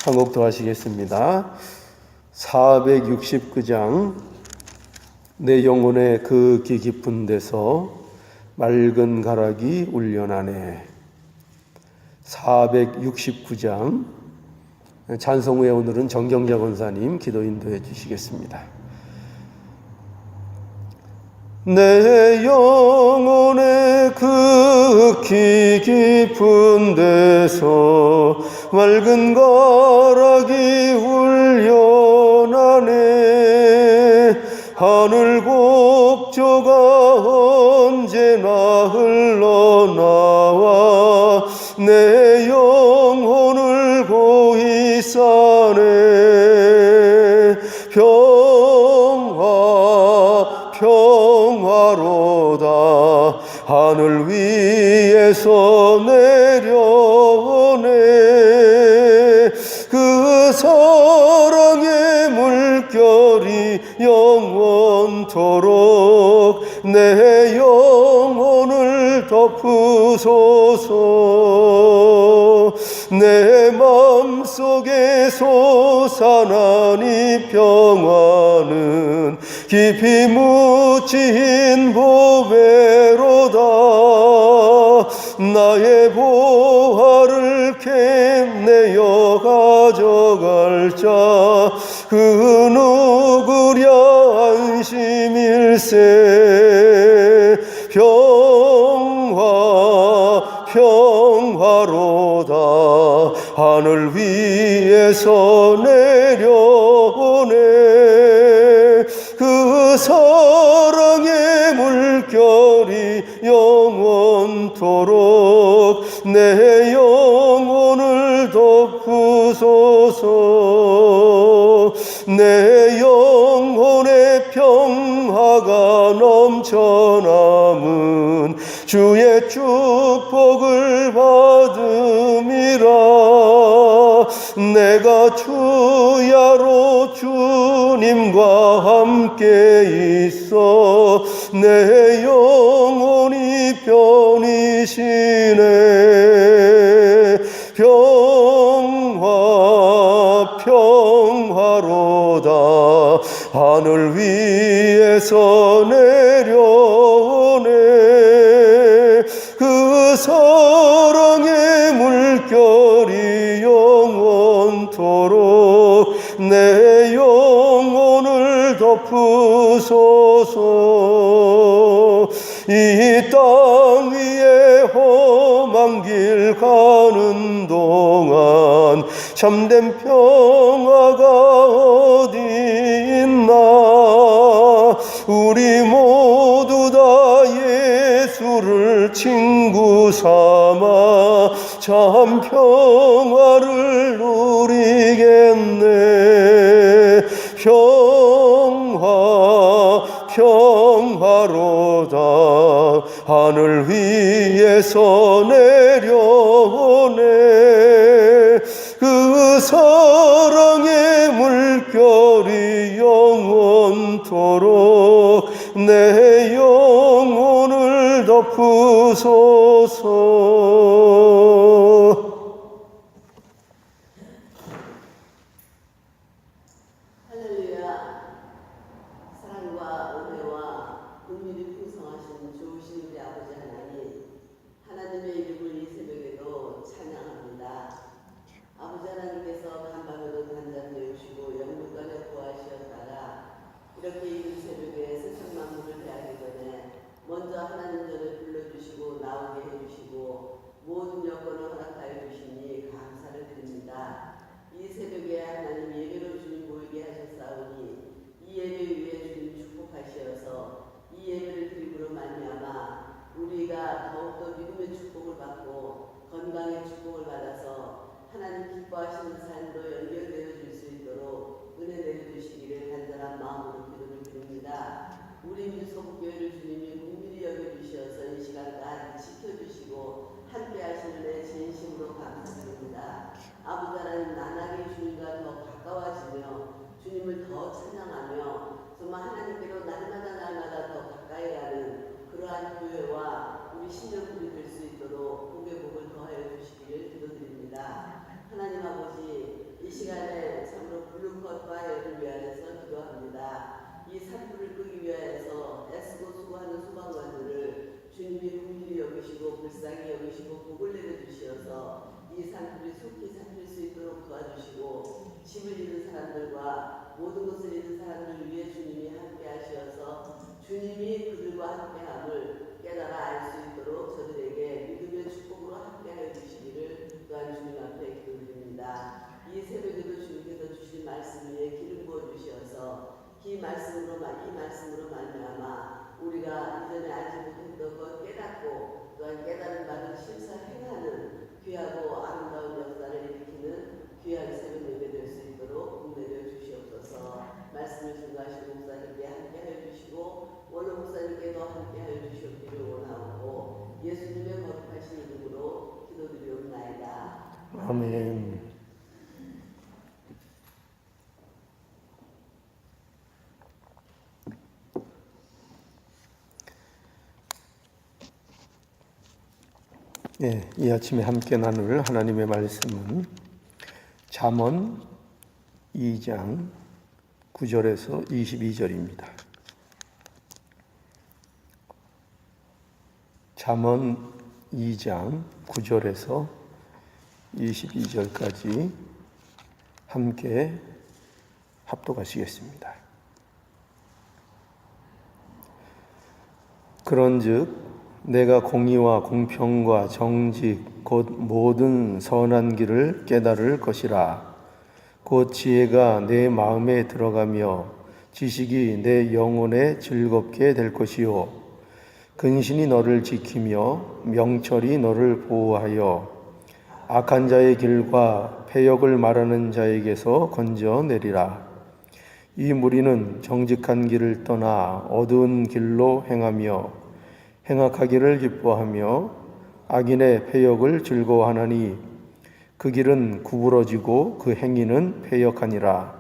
한 곡 더 하시겠습니다. 469장 내 영혼의 그 귀 깊은 데서 맑은 가락이 울려나네. 469장 찬송 후에 오늘은 정경자 권사님 기도 인도해 주시겠습니다. 내 영혼의 그 귀 깊은 데서 맑은 가락이 울려나네. 하늘 곡조가 언제나 흘러나와 내 영혼을 고이 싸네. 평화로다 하늘 위에서 내려오네. 그 사랑의 물결이 영원토록 내 영혼을 덮으소서. 내 맘속에 솟아난 이 평화는 깊이 묻힌 보배로다. 나의 보화를 캔내어 가져갈 자 그 누구랴 안심일세. 평화로다 하늘 위에서 내려오네. 그 사랑의 물결이 영원토록 내 영혼을 덮으소서. 내 영혼의 평화가 넘쳐남은 주의 축복을 받음이라. 내가 주야로 주님과 함께 있어 내 영혼이 편이시네. 평화로다 하늘 위에서 내려오네. 그 사랑의 물결이 영원토록 내 영혼을 덮으소서. 이 땅 위에 험한 길 가는 동안 참된 평화가 어디 있나. 우리 모두 다 예수를 친구 삼아 참 평화를 누리겠네. 평화로다 하늘 위에서 내려오네. 그 사랑의 물결이 영원토록 내 영혼을 덮으소서. 이렇게 이른 새벽에 세상 만물을 대하기 전에 먼저 하나님 전에 불러주시고 나오게 해주시고 모든 여건을 허락하여 주시니 감사를 드립니다. 이 새벽에 하나님 예배로 주님 모이게 하셨사오니 이 예배 위에 주님 축복하시어서 이 예배를 드림으로 말미암아 우리가 더욱더 믿음의 축복을 받고 건강의 축복을 받아서 하나님 기뻐하시는 삶으로 연결되어 줄 수 있도록 은혜 내려주시기를 간절한 마음으로 기도를 드립니다. 우리 민소국교회를 주님이 긍휼히 여겨주셔서 이 시간까지 지켜주시고 함께 하시는 데 진심으로 감사드립니다. 아버지 하나님 나날이 주님과 더 가까워지며 주님을 더 찬양하며 정말 하나님께로 날마다 더 가까이 가는 그러한 교회와 우리 신령들이 될 수 있도록 복의 복을 더하여 주시기를 기도드립니다. 하나님 아버지 이 산불을 끄기 위하여서 애쓰고 수고하는 소방관들을 주님이 긍휼히 여기시고 불쌍히 여기시고 복을 내려주시어서 이 산불이 속히 잡힐 수 있도록 도와주시고 집을 잃은 사람들과 모든 것을 잃은 사람들을 위해 주님이 함께 하시어서 주님이 그들과 함께함을 깨달아 알 수 있도록 저들에게 믿음의 축복으로 함께하여 주시기를 또한 주님 앞에 기도드립니다. 이 새벽에도 주님께서 주신 말씀 위에 기름 부어 주시어서 이 말씀으로 말미암아 우리가 이전에 알지 못했던 것 깨닫고 또한 깨달은 바를 실사 행하는 귀하고 아름다운 역사를 일으키는 귀한 새벽 예배 될 수 있도록 은혜를 주시옵소서. 말씀을 증거하신 목사님께 함께하여 주시고 원로 목사님께도 함께하여 주시옵기를 원하옵고 예수님의 거룩하신 이름으로 기도드리옵나이다. 아멘. 이 아침에 함께 나눌 하나님의 말씀은 잠언 2장 9절에서 22절입니다. 잠언 2장 9절에서 22절까지 함께 합독하시겠습니다. 그런즉 내가 공의와 공평과 정직 곧 모든 선한 길을 깨달을 것이라. 곧 지혜가 내 마음에 들어가며 지식이 내 영혼에 즐겁게 될 것이요 근신이 너를 지키며 명철이 너를 보호하여 악한 자의 길과 패역을 말하는 자에게서 건져내리라. 이 무리는 정직한 길을 떠나 어두운 길로 행하며 행악하기를 기뻐하며 악인의 패역을 즐거워하나니 그 길은 구부러지고 그 행위는 패역하니라.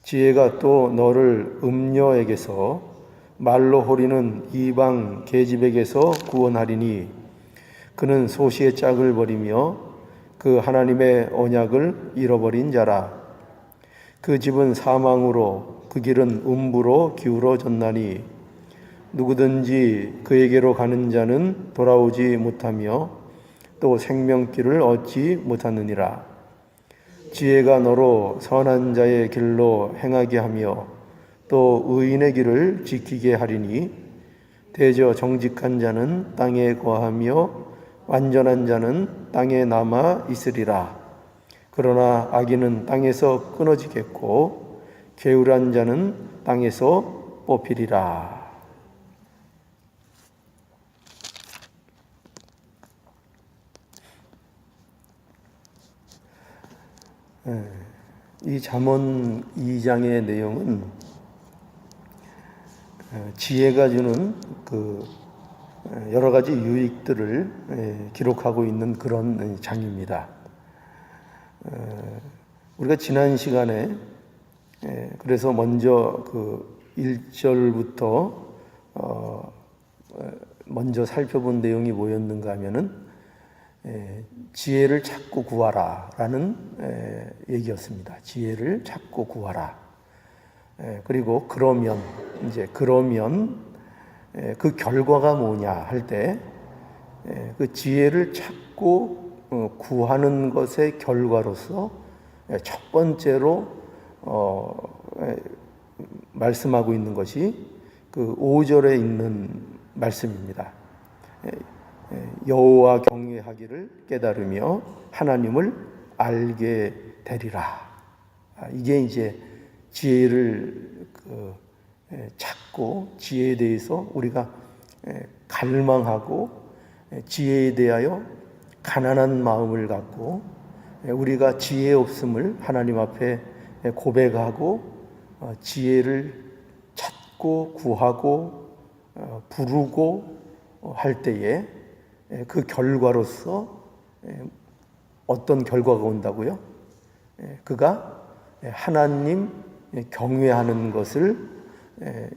지혜가 또 너를 음녀에게서 말로 호리는 이방 계집에게서 구원하리니 그는 소시의 짝을 버리며 그 하나님의 언약을 잃어버린 자라. 그 집은 사망으로 그 길은 음부로 기울어졌나니 누구든지 그에게로 가는 자는 돌아오지 못하며 또 생명길을 얻지 못하느니라. 지혜가 너로 선한 자의 길로 행하게 하며 또 의인의 길을 지키게 하리니 대저 정직한 자는 땅에 거하며 완전한 자는 땅에 남아 있으리라. 그러나 악인은 땅에서 끊어지겠고 게으르한 자는 땅에서 뽑히리라. 이 잠언 2장의 내용은 지혜가 주는 그 여러 가지 유익들을 기록하고 있는 그런 장입니다. 우리가 지난 시간에 그래서 먼저 그 1절부터 먼저 살펴본 내용이 뭐였는가 하면은 지혜를 찾고 구하라 라는 얘기였습니다. 지혜를 찾고 구하라. 그리고 그러면 그 결과가 뭐냐 할 때 그 지혜를 찾고 구하는 것의 결과로서 첫 번째로 말씀하고 있는 것이 그 5절에 있는 말씀입니다. 여호와 경외하기를 깨달으며 하나님을 알게 되리라. 이게 이제 지혜를 찾고 지혜에 대해서 우리가 갈망하고 지혜에 대하여 가난한 마음을 갖고 우리가 지혜 없음을 하나님 앞에 고백하고 지혜를 찾고 구하고 부르고 할 때에 그 결과로서 어떤 결과가 온다고요? 그가 하나님 경외하는 것을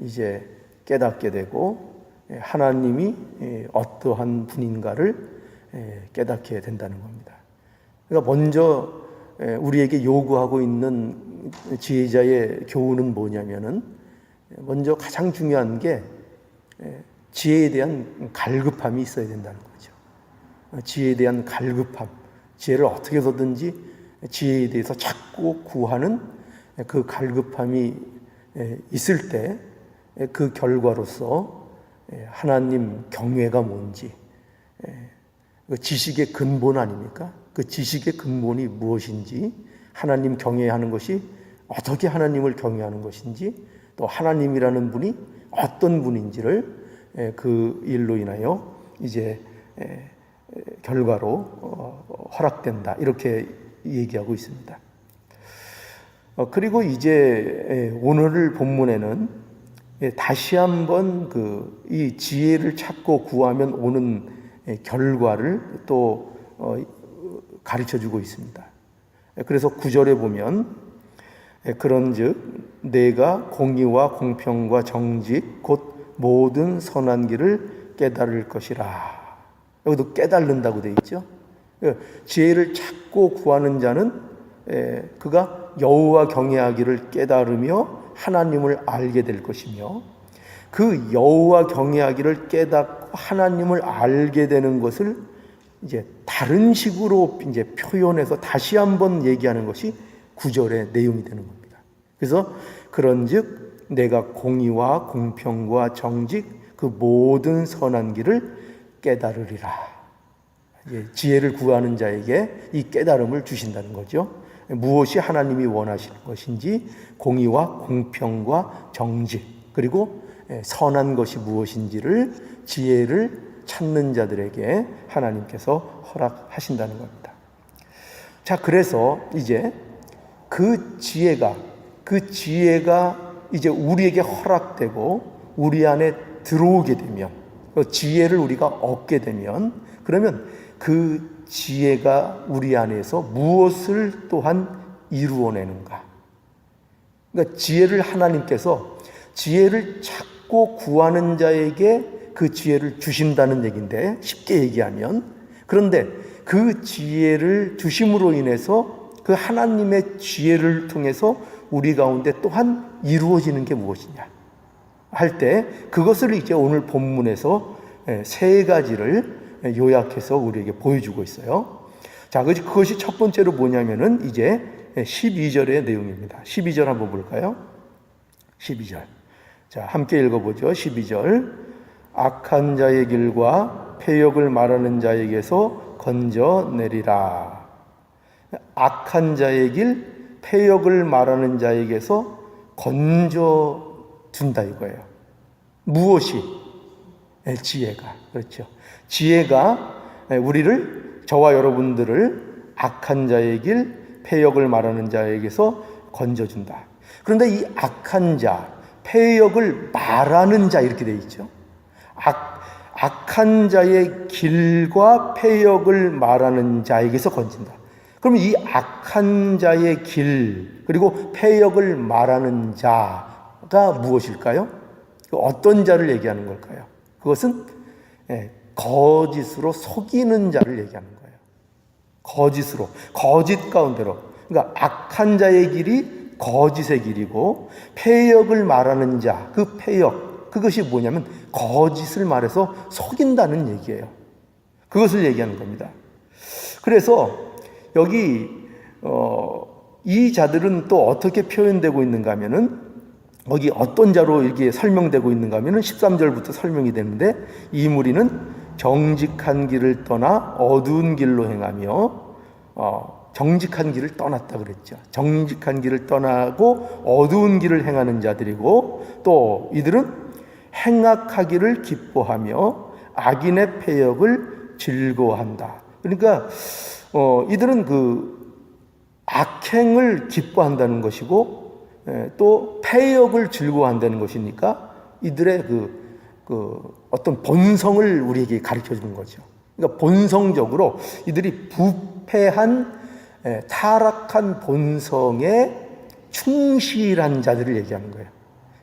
이제 깨닫게 되고 하나님이 어떠한 분인가를 깨닫게 된다는 겁니다. 그러니까 먼저 우리에게 요구하고 있는 지혜자의 교훈은 뭐냐면은 먼저 가장 중요한 게 지혜에 대한 갈급함이 있어야 된다는 거죠. 지혜에 대한 갈급함, 지혜를 어떻게 해서든지 지혜에 대해서 찾고 구하는 그 갈급함이 있을 때 그 결과로서 하나님 경외가 뭔지, 그 지식의 근본 아닙니까? 그 지식의 근본이 무엇인지, 하나님 경외하는 것이 어떻게 하나님을 경외하는 것인지, 또 하나님이라는 분이 어떤 분인지를 그 일로 인하여 이제 결과로 허락된다, 이렇게 얘기하고 있습니다. 그리고 이제 오늘 본문에는 다시 한번 이 지혜를 찾고 구하면 오는 결과를 또 가르쳐 주고 있습니다. 그래서 9절에 보면 그런즉 내가 공의와 공평과 정직 곧 모든 선한 길을 깨달을 것이라. 여기도 깨달는다고 되어 있죠. 지혜를 찾고 구하는 자는 그가 여호와 경외하기를 깨달으며 하나님을 알게 될 것이며, 그 여호와 경외하기를 깨닫고 하나님을 알게 되는 것을 이제 다른 식으로 이제 표현해서 다시 한번 얘기하는 것이 9절의 내용이 되는 겁니다. 그래서 그런즉 내가 공의와 공평과 정직 그 모든 선한 길을 깨달으리라. 지혜를 구하는 자에게 이 깨달음을 주신다는 거죠. 무엇이 하나님이 원하시는 것인지, 공의와 공평과 정직, 그리고 선한 것이 무엇인지를, 지혜를 찾는 자들에게 하나님께서 허락하신다는 겁니다. 자, 그래서 이제 그 지혜가 이제 우리에게 허락되고 우리 안에 들어오게 되면, 지혜를 우리가 얻게 되면, 그러면 그 지혜가 우리 안에서 무엇을 또한 이루어내는가? 그러니까 지혜를 하나님께서 지혜를 찾고 구하는 자에게 그 지혜를 주신다는 얘기인데, 쉽게 얘기하면, 그런데 그 지혜를 주심으로 인해서 그 하나님의 지혜를 통해서 우리 가운데 또한 이루어지는 게 무엇이냐 할 때, 그것을 이제 오늘 본문에서 세 가지를 요약해서 우리에게 보여주고 있어요. 자, 그것이 첫 번째로 뭐냐면은 이제 12절의 내용입니다. 12절 한번 볼까요? 12절. 자, 함께 읽어보죠. 12절. 악한 자의 길과 패역을 말하는 자에게서 건져내리라. 악한 자의 길, 패역을 말하는 자에게서 건져준다 이거예요. 무엇이? 지혜가. 그렇죠. 지혜가 우리를, 저와 여러분들을 악한 자의 길, 패역을 말하는 자에게서 건져준다. 그런데 이 악한 자, 패역을 말하는 자 이렇게 되어 있죠. 악한 자의 길과 패역을 말하는 자에게서 건진다. 그러면 이 악한 자의 길, 그리고 패역을 말하는 자가 무엇일까요? 어떤 자를 얘기하는 걸까요? 그것은 거짓으로 속이는 자를 얘기하는 거예요. 거짓으로, 거짓 가운데로. 그러니까 악한 자의 길이 거짓의 길이고, 패역을 말하는 자, 그 패역, 그것이 뭐냐면 거짓을 말해서 속인다는 얘기예요. 그것을 얘기하는 겁니다. 그래서 여기 이 자들은 또 어떻게 표현되고 있는가 하면은, 여기 어떤 자로 이렇게 설명되고 있는가 하면은 13절부터 설명이 되는데, 이 무리는 정직한 길을 떠나 어두운 길로 행하며, 정직한 길을 떠났다 그랬죠. 정직한 길을 떠나고 어두운 길을 행하는 자들이고, 또 이들은 행악하기를 기뻐하며 악인의 패역을 즐거워한다. 그러니까 이들은 그 악행을 기뻐한다는 것이고, 또 패역을 즐거워한다는 것이니까 이들의 그 어떤 본성을 우리에게 가르쳐 주는 거죠. 그러니까 본성적으로 이들이 부패한, 타락한 본성에 충실한 자들을 얘기하는 거예요.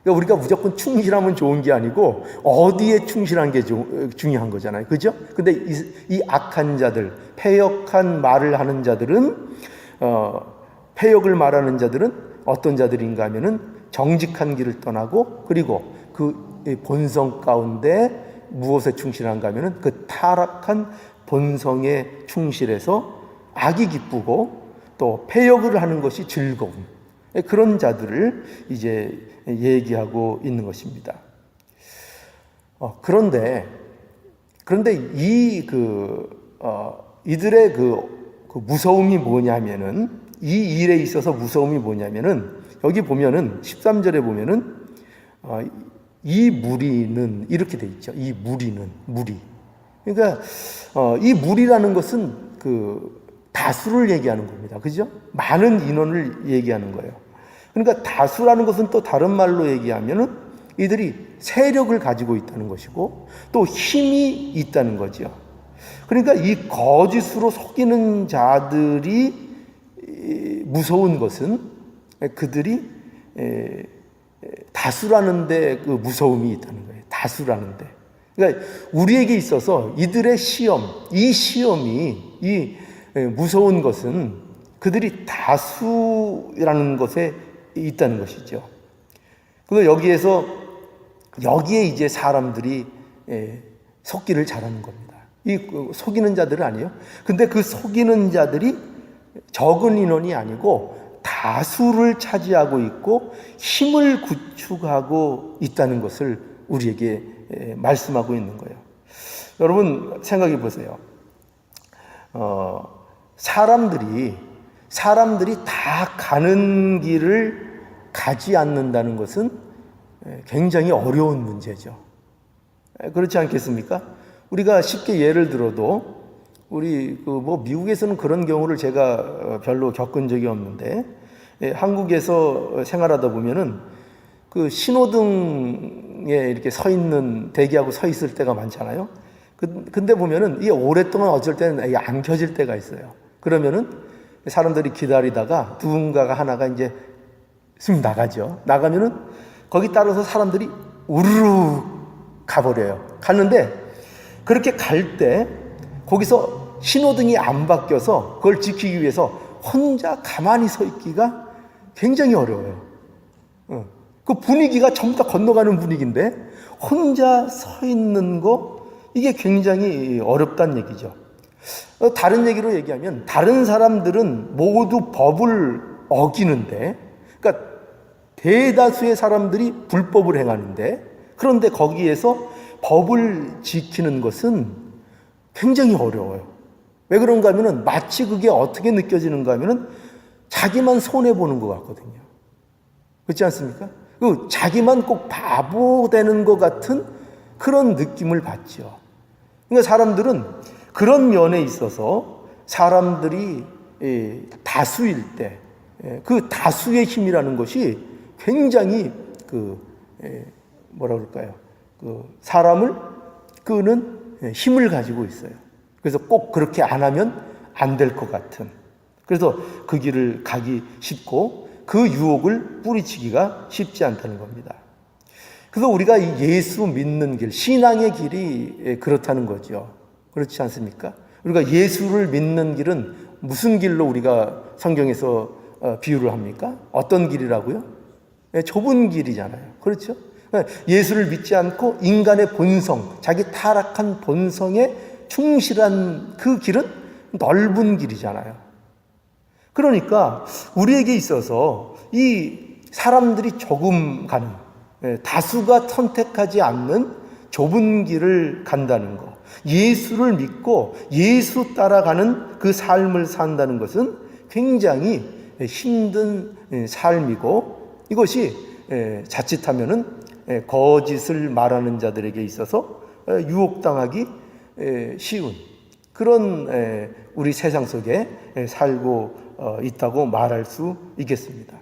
그러니까 우리가 무조건 충실하면 좋은 게 아니고 어디에 충실한 게 중요한 거잖아요. 그죠? 근데 이 악한 자들, 패역한 말을 하는 자들은, 패역을 말하는 자들은 어떤 자들인가 하면은 정직한 길을 떠나고 그리고 그 본성 가운데 무엇에 충실한가 하면은 그 타락한 본성에 충실해서 악이 기쁘고 또 패역을 하는 것이 즐거운 그런 자들을 이제 얘기하고 있는 것입니다. 그런데 이들의 그 무서움이 뭐냐면은 이 일에 있어서 무서움이 뭐냐면은 여기 보면은 13절에 보면은 이 무리는 이렇게 돼 있죠. 이 무리. 그러니까 이 무리라는 것은 그 다수를 얘기하는 겁니다. 그죠? 많은 인원을 얘기하는 거예요. 그러니까 다수라는 것은 또 다른 말로 얘기하면은 이들이 세력을 가지고 있다는 것이고 또 힘이 있다는 거죠. 그러니까 이 거짓으로 속이는 자들이 무서운 것은 그들이 다수라는데 그 무서움이 있다는 거예요. 다수라는데. 그러니까 우리에게 있어서 이들의 이 시험이 무서운 것은 그들이 다수라는 것에 있다는 것이죠. 그래서 여기에 이제 사람들이 속기를 잘하는 겁니다. 속이는 자들은 아니에요. 근데 그 속이는 자들이 적은 인원이 아니고 다수를 차지하고 있고 힘을 구축하고 있다는 것을 우리에게 말씀하고 있는 거예요. 여러분 생각해 보세요. 사람들이 다 가는 길을 가지 않는다는 것은 굉장히 어려운 문제죠. 그렇지 않겠습니까? 우리가 쉽게 예를 들어도 우리 미국에서는 그런 경우를 제가 별로 겪은 적이 없는데 한국에서 생활하다 보면은 그 신호등에 이렇게 대기하고 서 있을 때가 많잖아요. 근데 보면은 이게 오랫동안 어쩔 때는 이게 안 켜질 때가 있어요. 그러면은 사람들이 기다리다가 누군가가 하나가 이제 숨 나가죠. 나가면은 거기 따라서 사람들이 우르르 가버려요. 갔는데 그렇게 갈 때 거기서 신호등이 안 바뀌어서 그걸 지키기 위해서 혼자 가만히 서 있기가 굉장히 어려워요. 그 분위기가 전부 다 건너가는 분위기인데 혼자 서 있는 거 이게 굉장히 어렵다는 얘기죠. 다른 얘기로 얘기하면 다른 사람들은 모두 법을 어기는데 그러니까 대다수의 사람들이 불법을 행하는데 그런데 거기에서 법을 지키는 것은 굉장히 어려워요. 왜 그런가 하면은 마치 그게 어떻게 느껴지는가 하면은 자기만 손해보는 것 같거든요. 그렇지 않습니까? 자기만 꼭 바보 되는 것 같은 그런 느낌을 받죠. 그러니까 사람들은 그런 면에 있어서 사람들이 다수일 때 그 다수의 힘이라는 것이 굉장히 사람을 끄는 힘을 가지고 있어요. 그래서 꼭 그렇게 안 하면 안 될 것 같은. 그래서 그 길을 가기 쉽고 그 유혹을 뿌리치기가 쉽지 않다는 겁니다. 그래서 우리가 이 예수 믿는 길, 신앙의 길이 그렇다는 거죠. 그렇지 않습니까? 우리가 예수를 믿는 길은 무슨 길로 우리가 성경에서 비유를 합니까? 어떤 길이라고요? 좁은 길이잖아요. 그렇죠? 예수를 믿지 않고 인간의 본성, 자기 타락한 본성에 충실한 그 길은 넓은 길이잖아요. 그러니까 우리에게 있어서 이 사람들이 조금 가는, 다수가 선택하지 않는 좁은 길을 간다는 것, 예수를 믿고 예수 따라가는 그 삶을 산다는 것은 굉장히 힘든 삶이고 이것이 자칫하면은 거짓을 말하는 자들에게 있어서 유혹당하기 쉬운 그런 우리 세상 속에 살고 있다고 말할 수 있겠습니다.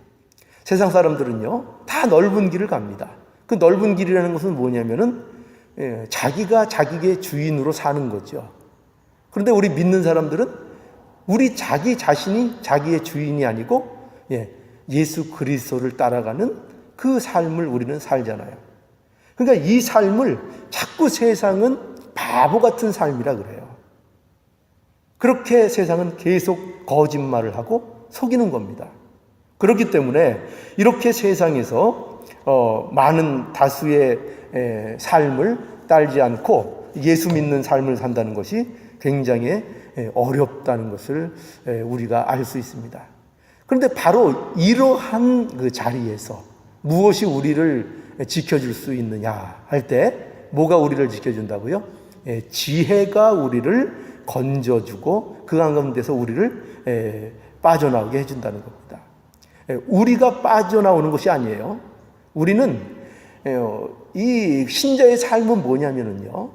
세상 사람들은요, 다 넓은 길을 갑니다. 그 넓은 길이라는 것은 뭐냐면은 자기가 자기의 주인으로 사는 거죠. 그런데 우리 믿는 사람들은 우리 자기 자신이 자기의 주인이 아니고 예수 그리스도를 따라가는 그 삶을 우리는 살잖아요. 그러니까 이 삶을 자꾸 세상은 바보 같은 삶이라 그래요. 그렇게 세상은 계속 거짓말을 하고 속이는 겁니다. 그렇기 때문에 이렇게 세상에서 많은 다수의 삶을 따르지 않고 예수 믿는 삶을 산다는 것이 굉장히 어렵다는 것을 우리가 알 수 있습니다. 그런데 바로 이러한 그 자리에서 무엇이 우리를 지켜줄 수 있느냐 할 때 뭐가 우리를 지켜준다고요? 지혜가 우리를 건져주고 그 가운데서 우리를 빠져나오게 해준다는 겁니다. 우리가 빠져나오는 것이 아니에요. 우리는 이 신자의 삶은 뭐냐면요,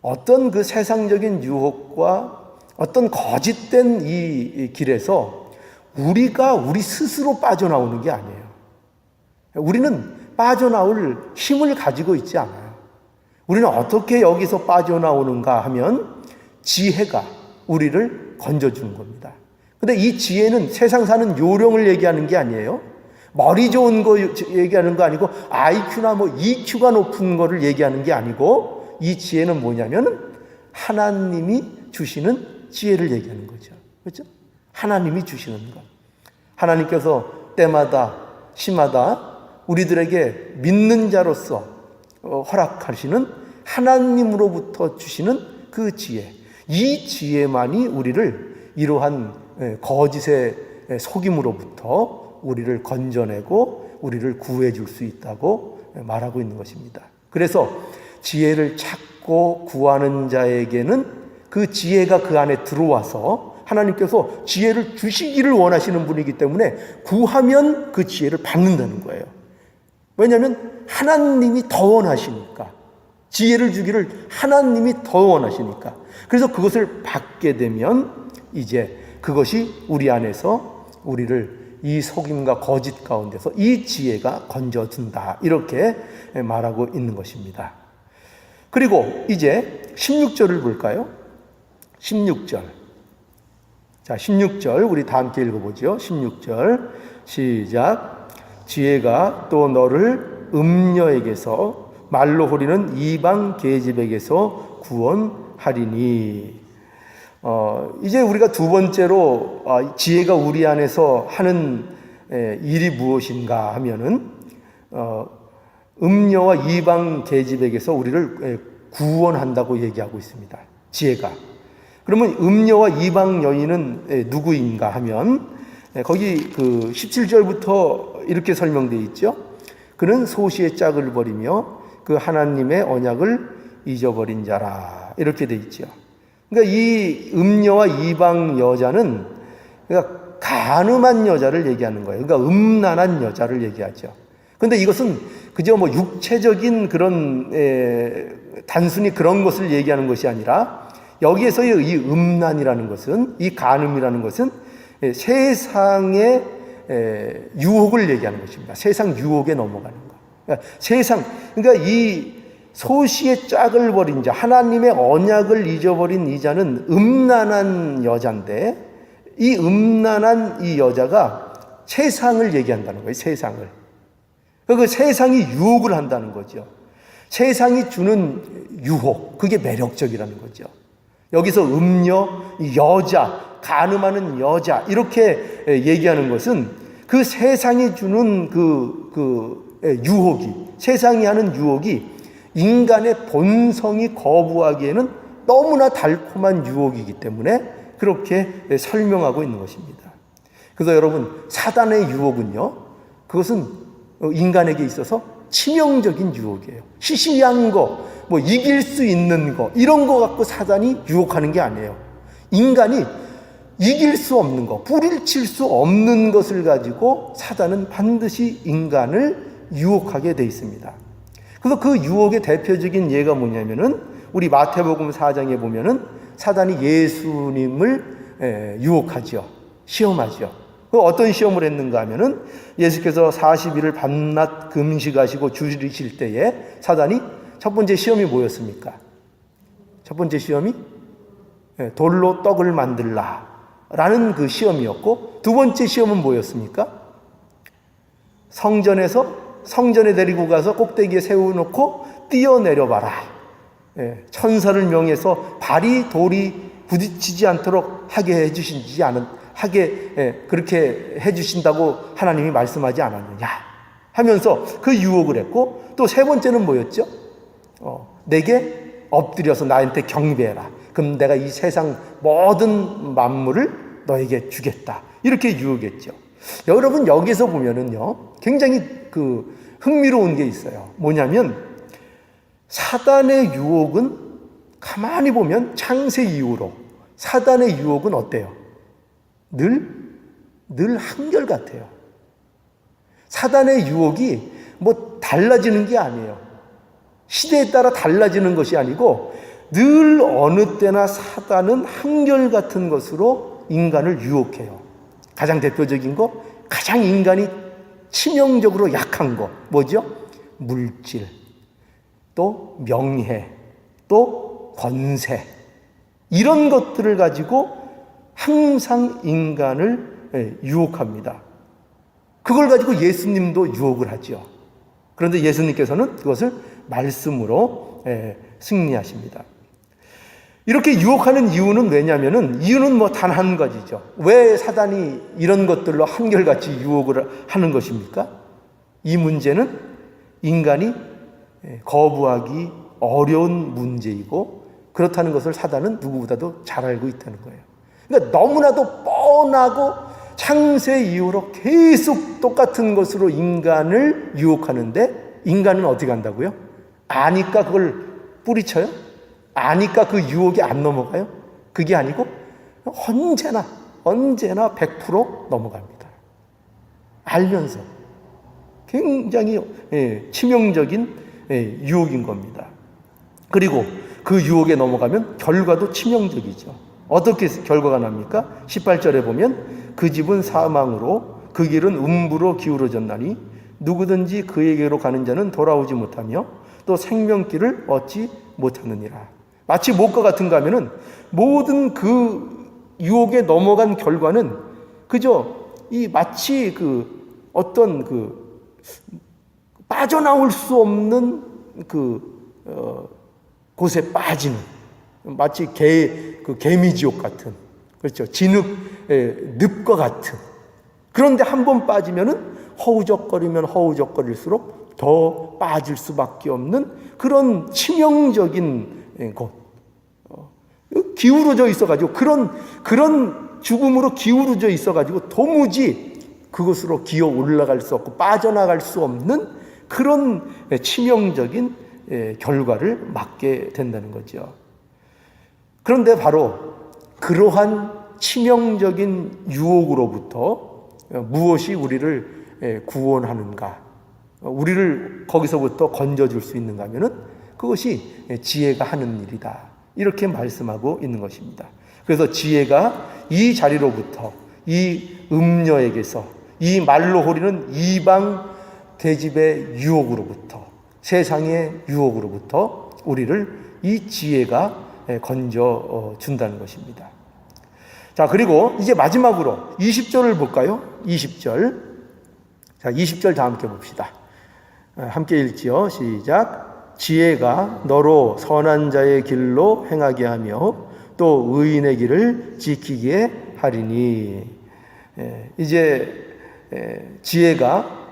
어떤 그 세상적인 유혹과 어떤 거짓된 이 길에서 우리가 우리 스스로 빠져나오는 게 아니에요. 우리는 빠져나올 힘을 가지고 있지 않아요. 우리는 어떻게 여기서 빠져나오는가 하면 지혜가 우리를 건져주는 겁니다. 근데 이 지혜는 세상 사는 요령을 얘기하는 게 아니에요. 머리 좋은 거 얘기하는 거 아니고 IQ나 뭐 EQ가 높은 거를 얘기하는 게 아니고 이 지혜는 뭐냐면 하나님이 주시는 지혜를 얘기하는 거죠. 그렇죠? 하나님이 주시는 것. 하나님께서 때마다 시마다 우리들에게 믿는 자로서 허락하시는 하나님으로부터 주시는 그 지혜. 이 지혜만이 우리를 이러한 거짓의 속임으로부터 우리를 건져내고 우리를 구해 줄 수 있다고 말하고 있는 것입니다. 그래서 지혜를 찾고 구하는 자에게는 그 지혜가 그 안에 들어와서 하나님께서 지혜를 주시기를 원하시는 분이기 때문에 구하면 그 지혜를 받는다는 거예요. 왜냐하면 하나님이 더 원하시니까. 지혜를 주기를 하나님이 더 원하시니까. 그래서 그것을 받게 되면 이제 그것이 우리 안에서 우리를 이 속임과 거짓 가운데서 이 지혜가 건져준다. 이렇게 말하고 있는 것입니다. 그리고 이제 16절을 볼까요? 16절. 자, 16절 우리 다 함께 읽어보죠. 16절 시작. 지혜가 또 너를 음녀에게서 말로 호리는 이방 계집에게서 구원하리니. 이제 우리가 두 번째로 지혜가 우리 안에서 하는 일이 무엇인가 하면은 음녀와 이방 계집에게서 우리를 구원한다고 얘기하고 있습니다. 지혜가. 그러면 음녀와 이방 여인은 누구인가 하면 거기 그 17절부터 이렇게 설명되어 있죠. 그는 소시의 짝을 버리며 그 하나님의 언약을 잊어버린 자라. 이렇게 되어 있죠. 그러니까 이 음녀와 이방 여자는 그러니까 간음한 여자를 얘기하는 거예요. 그러니까 음란한 여자를 얘기하죠. 그런데 이것은 그저 뭐 육체적인 그런 단순히 그런 것을 얘기하는 것이 아니라 여기에서의 이 음란이라는 것은, 이 간음이라는 것은 세상의 유혹을 얘기하는 것입니다. 세상 유혹에 넘어가는 것. 그러니까 이 소시의 짝을 버린 자, 하나님의 언약을 잊어버린 이 자는 음란한 여자인데, 이 음란한 이 여자가 세상을 얘기한다는 거예요. 세상을. 그 세상이 유혹을 한다는 거죠. 세상이 주는 유혹, 그게 매력적이라는 거죠. 여기서 음녀, 여자, 간음하는 여자 이렇게 얘기하는 것은 그 세상이 주는 유혹이, 세상이 하는 유혹이 인간의 본성이 거부하기에는 너무나 달콤한 유혹이기 때문에 그렇게 설명하고 있는 것입니다. 그래서 여러분, 사단의 유혹은요, 그것은 인간에게 있어서 치명적인 유혹이에요. 시시한 거, 뭐 이길 수 있는 거, 이런 거 갖고 사단이 유혹하는 게 아니에요. 인간이 이길 수 없는 거, 뿌리칠 수 없는 것을 가지고 사단은 반드시 인간을 유혹하게 돼 있습니다. 그래서 그 유혹의 대표적인 예가 뭐냐면은 우리 마태복음 4장에 보면은 사단이 예수님을 유혹하죠. 시험하죠. 그 어떤 시험을 했는가 하면은 예수께서 40일을 밤낮 금식하시고 주리실 때에 사단이 첫 번째 시험이 뭐였습니까? 첫 번째 시험이 돌로 떡을 만들라 라는 그 시험이었고, 두 번째 시험은 뭐였습니까? 성전에 데리고 가서 꼭대기에 세워놓고 뛰어내려봐라. 천사를 명해서 발이 돌이 부딪히지 않도록 하게 해주시지 하게 그렇게 해주신다고 하나님이 말씀하지 않았느냐 하면서 그 유혹을 했고, 또 세 번째는 뭐였죠? 내게 엎드려서 나한테 경배해라. 그럼 내가 이 세상 모든 만물을 너에게 주겠다. 이렇게 유혹했죠. 여러분, 여기서 보면은요, 굉장히 흥미로운 게 있어요. 뭐냐면, 사단의 유혹은 가만히 보면 창세 이후로 사단의 유혹은 어때요? 늘 한결같아요. 사단의 유혹이 뭐 달라지는 게 아니에요. 시대에 따라 달라지는 것이 아니고 늘 어느 때나 사단은 한결같은 것으로 인간을 유혹해요. 가장 대표적인 거, 가장 인간이 치명적으로 약한 거 뭐죠? 물질, 또 명예, 또 권세, 이런 것들을 가지고 항상 인간을 유혹합니다. 그걸 가지고 예수님도 유혹을 하죠. 그런데 예수님께서는 그것을 말씀으로 승리하십니다. 이렇게 유혹하는 이유는 왜냐면은, 이유는 뭐 단 한 가지죠. 왜 사단이 이런 것들로 한결같이 유혹을 하는 것입니까? 이 문제는 인간이 거부하기 어려운 문제이고, 그렇다는 것을 사단은 누구보다도 잘 알고 있다는 거예요. 그러니까 너무나도 뻔하고 창세 이후로 계속 똑같은 것으로 인간을 유혹하는데, 인간은 어떻게 한다고요? 아니까 그걸 뿌리쳐요? 아니까 그 유혹이 안 넘어가요? 그게 아니고 언제나 100% 넘어갑니다. 알면서. 굉장히 치명적인 유혹인 겁니다. 그리고 그 유혹에 넘어가면 결과도 치명적이죠. 어떻게 결과가 납니까? 18절에 보면 그 집은 사망으로 그 길은 음부로 기울어졌나니 누구든지 그에게로 가는 자는 돌아오지 못하며 또 생명길을 얻지 못하느니라. 마치 못과 같은가 하면은 모든 그 유혹에 넘어간 결과는 그저 마치 어떤 빠져나올 수 없는 곳에 빠지는, 마치 개미지옥 같은, 그렇죠, 진흙 늪과 같은. 그런데 한 번 빠지면은 허우적거리면 허우적거릴수록 더 빠질 수밖에 없는 그런 치명적인 곳. 기울어져 있어가지고 그런 죽음으로 기울어져 있어가지고 도무지 그곳으로 기어 올라갈 수 없고 빠져나갈 수 없는 그런 치명적인 결과를 맞게 된다는 거죠. 그런데 바로 그러한 치명적인 유혹으로부터 무엇이 우리를 구원하는가, 우리를 거기서부터 건져줄 수 있는가 하면은 그것이 지혜가 하는 일이다, 이렇게 말씀하고 있는 것입니다. 그래서 지혜가 이 자리로부터, 이 음녀에게서, 이 말로 호리는 이방 계집의 유혹으로부터, 세상의 유혹으로부터 우리를 이 지혜가 건져 준다는 것입니다. 자, 그리고 이제 마지막으로 20절을 볼까요? 20절. 자, 20절 다 함께 봅시다. 함께 읽지요. 시작. 지혜가 너로 선한 자의 길로 행하게 하며 또 의인의 길을 지키게 하리니. 이제 지혜가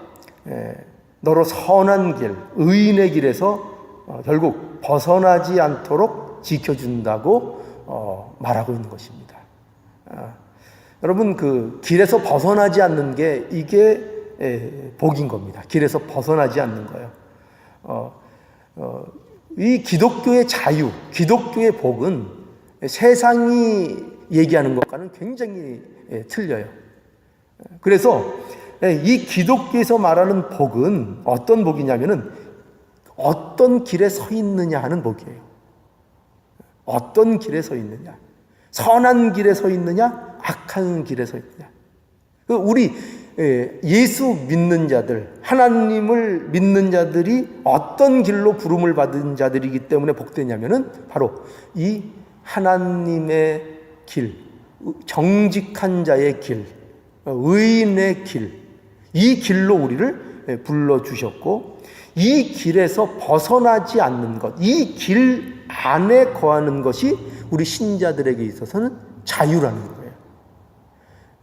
너로 선한 길, 의인의 길에서 결국 벗어나지 않도록 지켜준다고 말하고 있는 것입니다. 여러분, 그 길에서 벗어나지 않는 게 이게 복인 겁니다. 길에서 벗어나지 않는 거예요. 이 기독교의 자유, 기독교의 복은 세상이 얘기하는 것과는 굉장히 틀려요. 그래서 이 기독교에서 말하는 복은 어떤 복이냐면은 어떤 길에 서 있느냐 하는 복이에요. 어떤 길에 서 있느냐. 선한 길에 서 있느냐, 악한 길에 서 있느냐. 우리 예수 믿는 자들, 하나님을 믿는 자들이 어떤 길로 부름을 받은 자들이기 때문에 복되냐면은 바로 이 하나님의 길, 정직한 자의 길, 의인의 길, 이 길로 우리를 불러주셨고, 이 길에서 벗어나지 않는 것, 이 길 안에 거하는 것이 우리 신자들에게 있어서는 자유라는 거예요.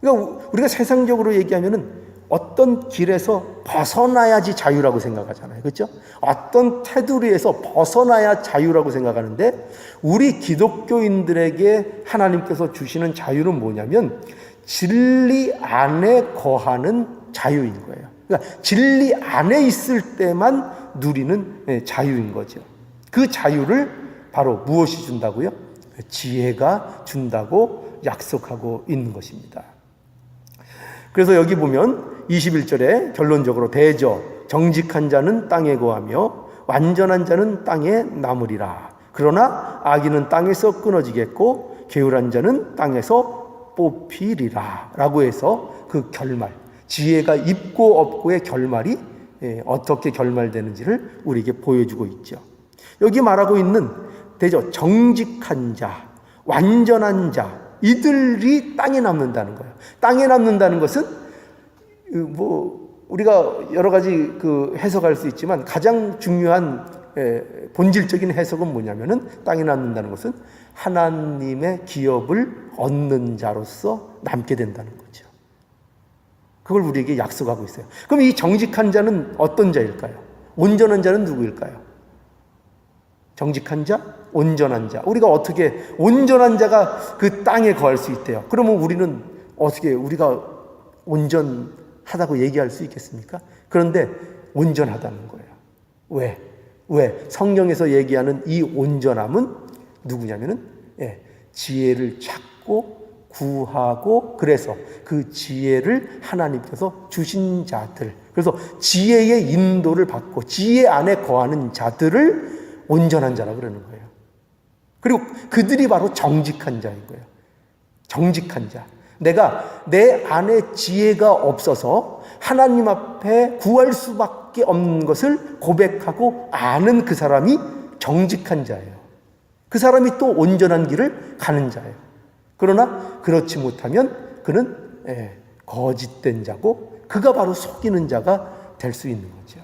그러니까 우리가 세상적으로 얘기하면은 어떤 길에서 벗어나야지 자유라고 생각하잖아요. 그렇죠? 어떤 테두리에서 벗어나야 자유라고 생각하는데 우리 기독교인들에게 하나님께서 주시는 자유는 뭐냐면 진리 안에 거하는 자유인 거예요. 그러니까 진리 안에 있을 때만 누리는 자유인 거죠. 그 자유를 바로 무엇이 준다고요? 지혜가 준다고 약속하고 있는 것입니다. 그래서 여기 보면 21절에 결론적으로 대저 정직한 자는 땅에 거하며 완전한 자는 땅에 남으리라. 그러나 악인은 땅에서 끊어지겠고 게으른 자는 땅에서 뽑히리라. 라고 해서 그 결말, 지혜가 있고 없고의 결말이 어떻게 결말되는지를 우리에게 보여주고 있죠. 여기 말하고 있는 대저 정직한 자, 완전한 자, 이들이 땅에 남는다는 거예요. 땅에 남는다는 것은 우리가 여러 가지 해석할 수 있지만 가장 중요한 본질적인 해석은 뭐냐면은 땅에 남는다는 것은 하나님의 기업을 얻는 자로서 남게 된다는 거죠. 그걸 우리에게 약속하고 있어요. 그럼 이 정직한 자는 어떤 자일까요? 온전한 자는 누구일까요? 정직한 자, 온전한 자. 우리가 어떻게 온전한 자가 그 땅에 거할 수 있대요? 그러면 우리는 어떻게 우리가 온전하다고 얘기할 수 있겠습니까? 그런데 온전하다는 거예요. 왜? 성경에서 얘기하는 이 온전함은 누구냐면은 지혜를 찾고 구하고 그래서 그 지혜를 하나님께서 주신 자들, 그래서 지혜의 인도를 받고 지혜 안에 거하는 자들을 온전한 자라고 그러는 거예요. 그리고 그들이 바로 정직한 자인 거예요. 정직한 자. 내가 내 안에 지혜가 없어서 하나님 앞에 구할 수밖에 없는 것을 고백하고 아는 그 사람이 정직한 자예요. 그 사람이 또 온전한 길을 가는 자예요. 그러나 그렇지 못하면 그는 거짓된 자고 그가 바로 속이는 자가 될 수 있는 거죠.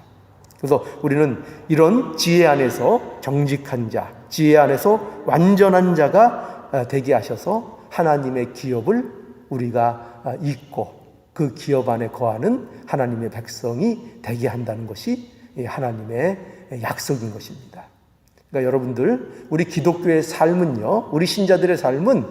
그래서 우리는 이런 지혜 안에서 정직한 자, 지혜 안에서 완전한 자가 되게 하셔서 하나님의 기업을 우리가 잊고 그 기업 안에 거하는 하나님의 백성이 되게 한다는 것이 하나님의 약속인 것입니다. 그러니까 여러분들, 우리 기독교의 삶은요, 우리 신자들의 삶은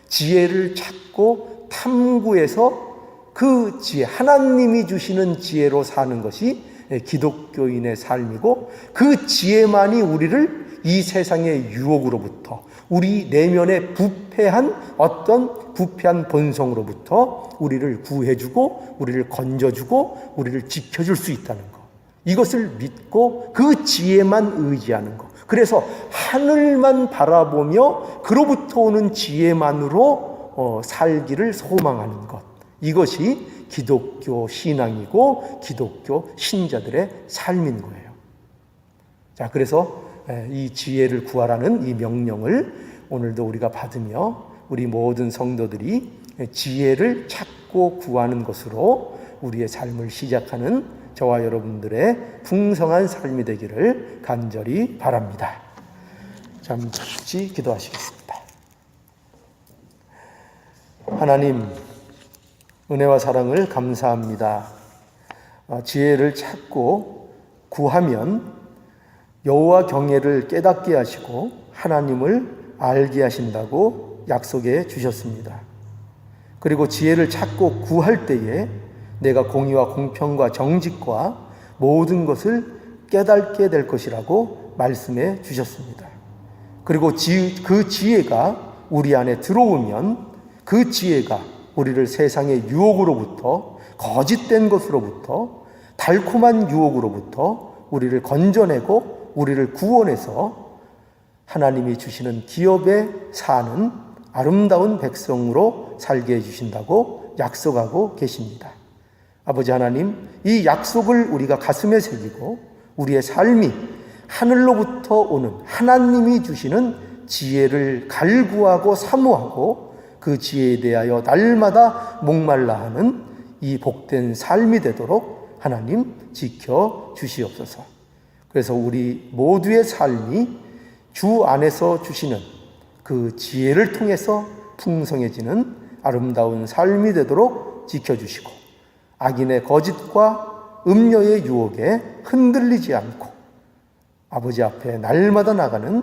지혜를 찾고 탐구해서 그 지혜, 하나님이 주시는 지혜로 사는 것이 기독교인의 삶이고 그 지혜만이 우리를 이 세상의 유혹으로부터 우리 내면의 부패한 본성으로부터 우리를 구해주고 우리를 건져주고 우리를 지켜줄 수 있다는 것, 이것을 믿고 그 지혜만 의지하는 것, 그래서 하늘만 바라보며 그로부터 오는 지혜만으로 살기를 소망하는 것, 이것이 기독교 신앙이고 기독교 신자들의 삶인 거예요. 자, 그래서 이 지혜를 구하라는 이 명령을 오늘도 우리가 받으며 우리 모든 성도들이 지혜를 찾고 구하는 것으로 우리의 삶을 시작하는 저와 여러분들의 풍성한 삶이 되기를 간절히 바랍니다. 잠시 기도하시겠습니다. 하나님, 은혜와 사랑을 감사합니다. 지혜를 찾고 구하면 여호와 경외를 깨닫게 하시고 하나님을 알게 하신다고 약속해 주셨습니다. 그리고 지혜를 찾고 구할 때에 내가 공의와 공평과 정직과 모든 것을 깨닫게 될 것이라고 말씀해 주셨습니다. 그리고 그 지혜가 우리 안에 들어오면 그 지혜가 우리를 세상의 유혹으로부터, 거짓된 것으로부터, 달콤한 유혹으로부터 우리를 건져내고 우리를 구원해서 하나님이 주시는 기업에 사는 아름다운 백성으로 살게 해주신다고 약속하고 계십니다. 아버지 하나님, 이 약속을 우리가 가슴에 새기고 우리의 삶이 하늘로부터 오는 하나님이 주시는 지혜를 갈구하고 사모하고 그 지혜에 대하여 날마다 목말라 하는 이 복된 삶이 되도록 하나님 지켜 주시옵소서. 그래서 우리 모두의 삶이 주 안에서 주시는 그 지혜를 통해서 풍성해지는 아름다운 삶이 되도록 지켜주시고 악인의 거짓과 음녀의 유혹에 흔들리지 않고 아버지 앞에 날마다 나가는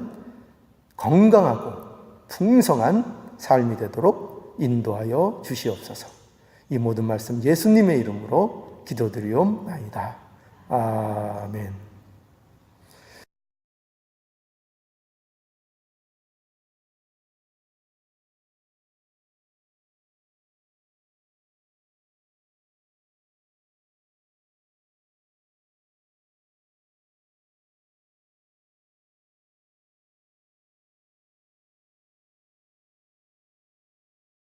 건강하고 풍성한 삶이 되도록 인도하여 주시옵소서. 이 모든 말씀 예수님의 이름으로 기도드리옵나이다. 아멘.